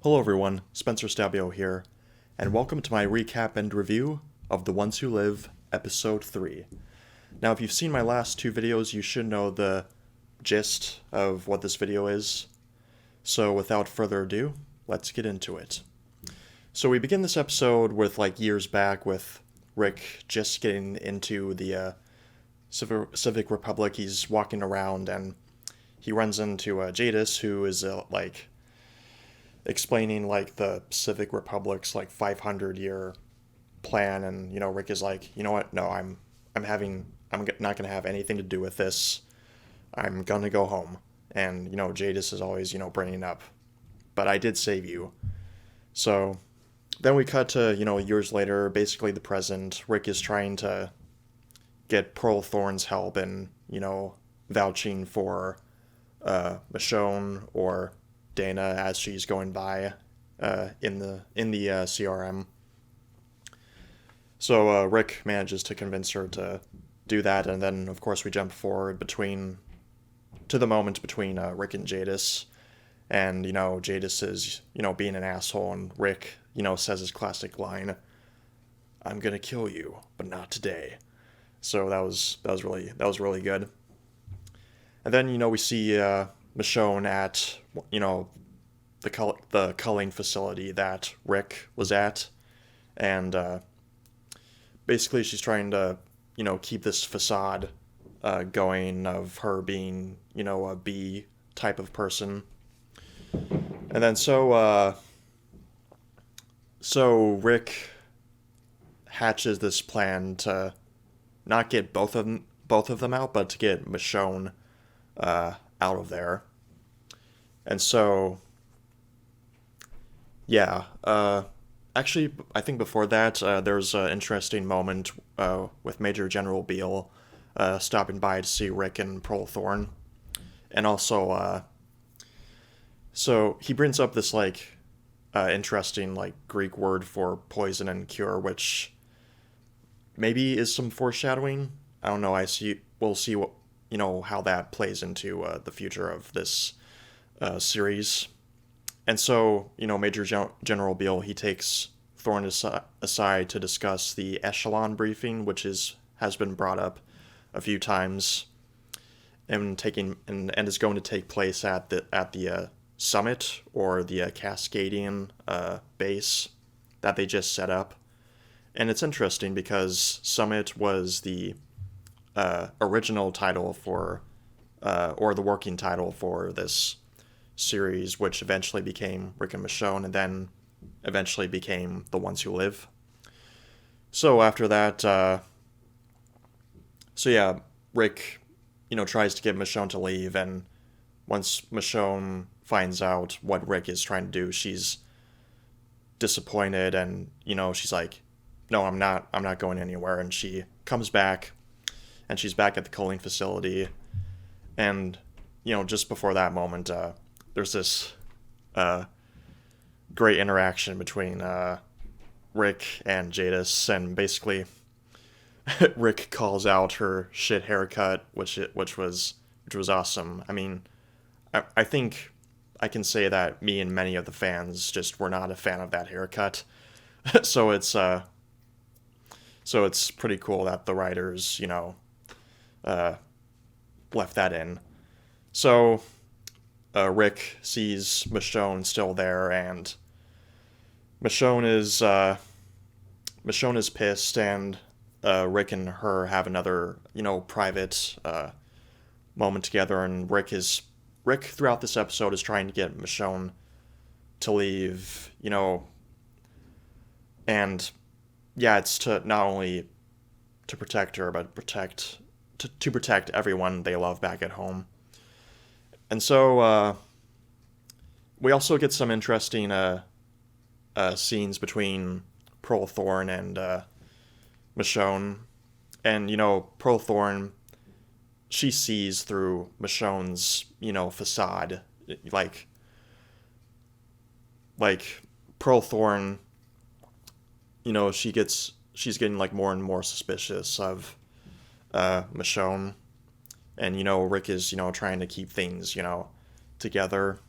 Hello everyone, Spencer Stabio here, and welcome to my recap and review of The Ones Who Live, Episode 3. Now, if you've seen my last two videos, you should know the gist of what this video is. So without further ado, let's get into it. So we begin this episode with years back with Rick just getting into the Civic Republic. He's walking around and he runs into Jadis, who is explaining the Civic Republic's 500-year plan, and Rick is like, you know what? No, I'm not gonna have anything to do with this. I'm gonna go home. And Jadis is always bringing up, but I did save you. So then we cut to years later, basically the present. Rick is trying to get Pearl Thorne's help in vouching for Michonne or Dana as she's going by in the CRM. So Rick manages to convince her to do that, and then of course we jump forward to the moment between Rick and Jadis, and Jadis is being an asshole, and Rick says his classic line, "I'm gonna kill you, but not today." So that was really good. And then we see Michonne at the culling facility that Rick was at, and basically she's trying to keep this facade going of her being a B type of person. And then so Rick hatches this plan to not get both of them out, but to get Michonne out of there. And so, yeah, actually, I think before that, there's an interesting moment with Major General Beale stopping by to see Rick and Pearl Thorne. And also, so he brings up this, interesting, Greek word for poison and cure, which maybe is some foreshadowing. I don't know, we'll see what, how that plays into the future of this series. And so, Major General Beale, he takes Thorne aside to discuss the Echelon briefing, which has been brought up a few times, and is going to take place at the summit, or the Cascadian base that they just set up. And it's interesting because Summit was the original title for, or the working title for this series, which eventually became Rick and Michonne, and then eventually became The Ones Who Live. So after that, Rick, tries to get Michonne to leave, and once Michonne finds out what Rick is trying to do, she's disappointed, and she's like, no, I'm not going anywhere. And she comes back, and she's back at the culling facility, and just before that moment, there's this great interaction between Rick and Jadis, and basically Rick calls out her shit haircut, which was awesome. I mean, I think I can say that me and many of the fans just were not a fan of that haircut. So it's pretty cool that the writers left that in. So Rick sees Michonne still there, and Michonne is pissed, and Rick and her have another private moment together, and Rick throughout this episode is trying to get Michonne to leave, and yeah, it's to not only to protect her, but to protect everyone they love back at home. And so we also get some interesting scenes between Pearl Thorne and Michonne. And Pearl Thorne, she sees through Michonne's facade. Like Pearl Thorne, she's getting more and more suspicious of Michonne, and Rick is trying to keep things together.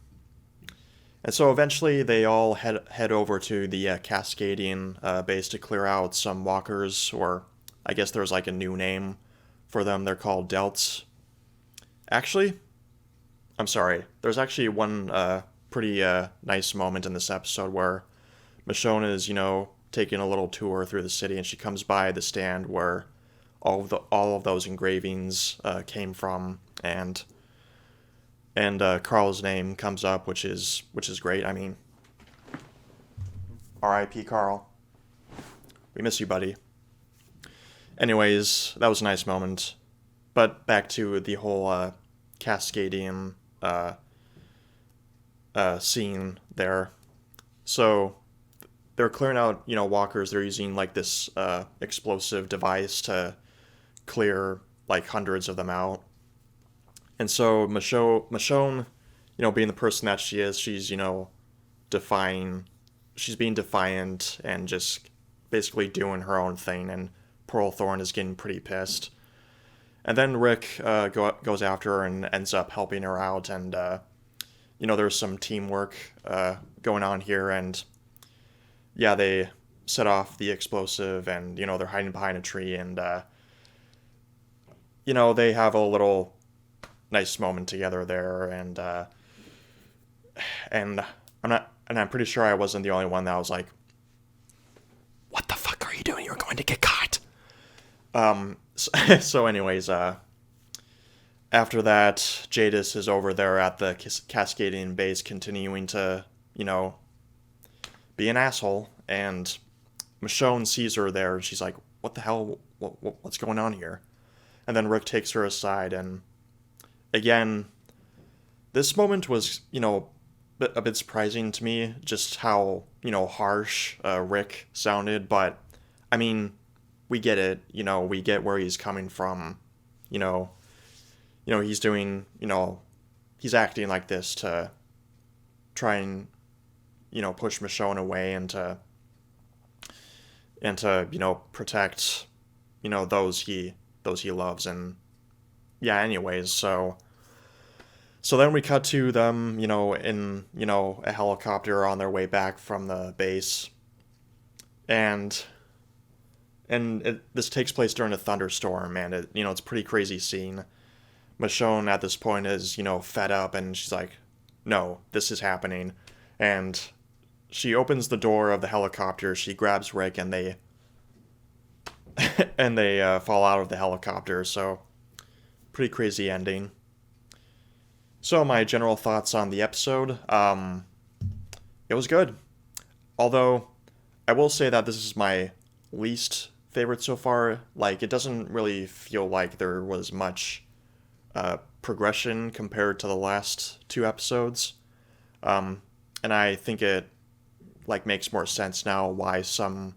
And so eventually they all head over to the Cascadian base to clear out some walkers, or I guess there's like a new name for them. They're called Delts. Actually, I'm sorry. There's actually one pretty nice moment in this episode where Michonne is, taking a little tour through the city, and she comes by the stand where all of those engravings came from, and Carl's name comes up, which is great. I mean, R.I.P. Carl. We miss you, buddy. Anyways, that was a nice moment. But back to the whole Cascadian scene there. So they're clearing out, walkers. They're using like this explosive device to clear like hundreds of them out. And so Michonne, being the person that she is, she's, she's being defiant and just basically doing her own thing, and Pearl Thorne is getting pretty pissed. And then Rick goes after her and ends up helping her out, and, there's some teamwork going on here, and, yeah, they set off the explosive, and, they're hiding behind a tree, and, they have a little nice moment together there, and I'm pretty sure I wasn't the only one that was like, "What the fuck are you doing? You're going to get caught." So anyways, after that, Jadis is over there at the Cascadian base, continuing to, be an asshole, and Michonne sees her there, and she's like, "What the hell? What's going on here?" And then Rick takes her aside, and again, this moment was, a bit surprising to me, just how, harsh Rick sounded, but, I mean, we get it, we get where he's coming from, he's doing, he's acting like this to try and, push Michonne away and to protect, those he loves, and, yeah, anyways, so then we cut to them, in, a helicopter on their way back from the base. And this takes place during a thunderstorm, and it's a pretty crazy scene. Michonne at this point is, fed up, and she's like, "No, this is happening." And she opens the door of the helicopter, she grabs Rick, and they fall out of the helicopter, so pretty crazy ending. So my general thoughts on the episode, it was good. Although, I will say that this is my least favorite so far. Like, it doesn't really feel like there was much progression compared to the last two episodes. And I think it, makes more sense now why some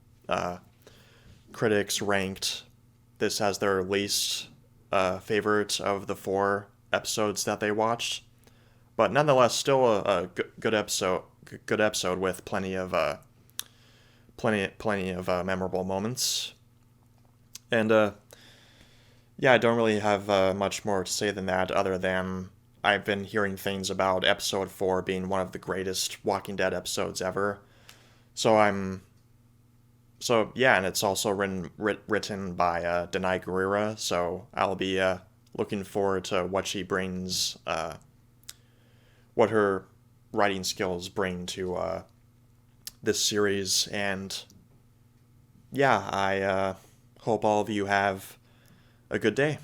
critics ranked this as their least favorite of the 4 episodes that they watched, but nonetheless, still a good episode. Good episode with plenty of memorable moments. And yeah, I don't really have much more to say than that, other than I've been hearing things about episode 4 being one of the greatest Walking Dead episodes ever. So yeah, and it's also written by Denai Guerrera, so I'll be looking forward to what she brings, what her writing skills bring to this series. And yeah, I hope all of you have a good day.